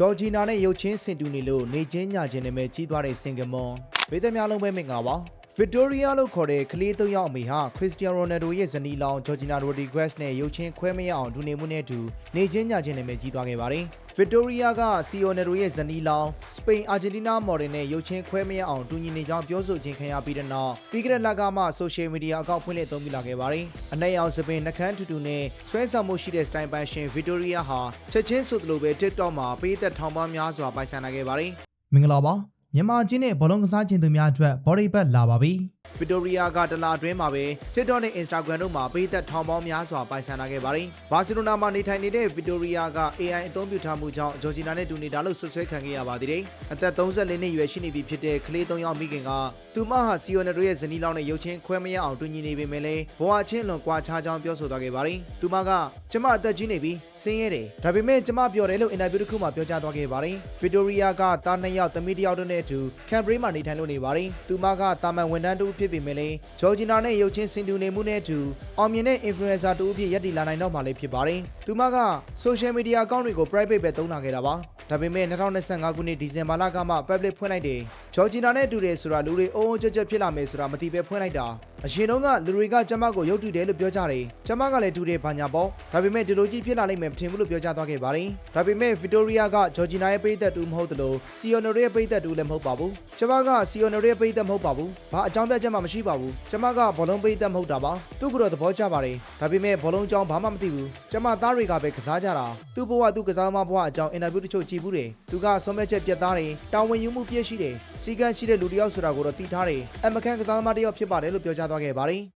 ဂျော်ဂျီနာနဲ့ရုပ်ချင်းဆင်တူနေလို့နေချင်းညချင်းနဲ့ပဲကြီးသွားတဲ့စင်ကမွန်ဘေးသက်များလုံးပဲမင်္ဂလာပါဗစ်တိုးရီယာလို့ခေါ်တဲ့ကလေး၃ယောက်အမေဟာခရစ္စတီယာနိုရိုနယ်ဒိုရဲ့ဇနီးလောင်ဂျော်ဂျီနာရိုဒီဂရက်စ်နဲ့ရုပ်ချင်းခွဲမရအောင်ဒူနေမှုနဲ့အတူနေချင်းညချင်းနဲ့ပဲကြီးသွားခဲ့ပါတယ်ဗစ်တိုးရီယာကစီယိုနယ်ဒိုရဲ့ဇနီးလောင်စပိန်အာဂျင်တီးနားမော်ဒယ်နဲ့ရုပ်ချင်းခွဲမရအောင်တူညီနေကြောင်းပြောဆိုခြင်းခံရပြီးတဲ့နောက်ပြီးခဲ့တဲ့လကမှဆိုရှယ်မီဒီယာအကောင့်ဖွင့်လှစ်သုံးပြလာခဲ့ပါတယ်အနက်ရောင်စပင်နှကန်းတူတူနဲ့ဆွဲဆောင်မှုရှိတဲ့စတိုင်ပိုင်ရှင်ဗစ်တိုးရီယာဟာချက်ချင်းဆိုသလိုပဲ TikTok မှာပေးသက်ထောင်ပေါင်းများစွာပိုင်ဆိုင်လာခဲ့ပါတယ်မင်္ဂလာပါမြန်မာချင်းနဲ့ဘောလုံးကစားခြင်းသူများအတွက်ဘော်ဒီဘက်လာပါပြီဗစ်တိုးရီယာကတလာအတွင်းမှာပဲ TikTok နဲ့ Instagram တို့မှာပေးသက်ထောင်ပေါင်းများစွာပိုင်ဆိုင်လာခဲ့ပါတယ်။ဘာစီလိုနာမှာနေထိုင်နေတဲ့ဗစ်တိုးရီယာက AI အသုံးပြုထားမှုကြောင့်ဂျော်ဂျီနာနဲ့တူနေတာလို့ဆွဆွဲခံခဲ့ရပါသေးတယ်။အသက်34နှစ်အရွယ်ရှိနေပြီဖြစ်တဲ့ကလေး၃ယောက်မိခင်ကသူမဟာစီယိုနယ်တို့ရဲ့ဇနီးလောင်နဲ့ရုပ်ချင်းခွဲမရအောင်တူညီနေပေမဲ့လည်းဘဝချင်းလွန်ကွာခြားကြောင်းပြောဆိုသွားခဲ့ပါတယ်။သူမကကျမအသက်ကြီးနေပြီဆင်းရဲတယ်။ဒါပေမဲ့ကျမပြောတယ်လို့အင်တာဗျူးတစ်ခုမှာပြောကြားသွားခဲ့ပါတယ်။ဗစ်တိုးရီယာကသား2ယောက်သမီး1ယောက်တို့နဲ့အတူကန်ဘရိမှာနေထိုင်လို့နေပါတယ်။သူမကတာမန်ဝန်ထမ်းတူဖြစ်ပေမဲ့လည်းဂျော်ဂျီနာနဲ့ရုပ်ချင်းစင်တူနေမှုနဲ့အတူအောင်မြင်တဲ့ influencer တူအဖြစ်ရပ်တည်လာနိုင်တော့မှလည်းဖြစ်ပါတယ်။သူမက social media account တွေကို private ပဲသုံးလာခဲ့တာပါ။ဒါပေမဲ့2025ခုနှစ်ဒီဇင်ဘာလကမှ public ဖွင့်လိုက်တယ်။ဂျော်ဂျီနာနဲ့တူတယ်ဆိုတာလူတွေအုံကြွကြွဖြစ်လာမယ်ဆိုတာမသိပဲဖွင့်လိုက်တာ။အရင်တုန်းကလူတွေကကျမကိုရုပ်တူတယ်လို့ပြောကြတယ်။ကျမကလည်းတူတယ်ဘာညာပေါ့။ဒါပေမဲ့ဒီလိုကြီးဖြစ်လာနိုင်မယ်မထင်ဘူးလို့ပြောကြားသွားခဲ့ပါတယ်။ဒါပေမဲ့ဗစ်တိုးရီယာကဂျော်ဂျီနာရဲ့ပိတ်သက်တူမဟုတ်သလိုစီယိုနိုရဲ့ပိတ်သက်တူလည်းမဟုတ်ပါဘူး။ကျမကစီယိုနိုရဲ့ပိတ်သက်မဟုတ်ပါဘူး။ဘာအကြောင်းပြချက်မှမရှိပါဘူး။ကျမကဘောလုံးပိတ်သက်မဟုတ်တာပါ။သူ့ကတော့သဘောကျပါတယ်။ဒါပေမဲ့ဘောလုံးအကြောင်းဘာမှမသိဘူး။ကျမသားတွေကပဲကစားကြတာ။သူ့ဘဝသူ့ကစားသမားဘဝအကြောင်းအင်တာဗျူးတချို့ကြည့်ဘူးတယ်။သူကဆုံးဖြတ်ချက်ပြတ်သားတယ်။တာဝန်ယူမှုပြည့်ရှိတယ်။စီကံရှိတဲ့လူတစ်ယောက်ဆိုတာကိုတော့သိထားတယ်။အမကန်ကစားသမားတစ်ယောက်ဖြစ်ပါတယ်လို့ပြောကြားသွားခဲ့ပါတယ်။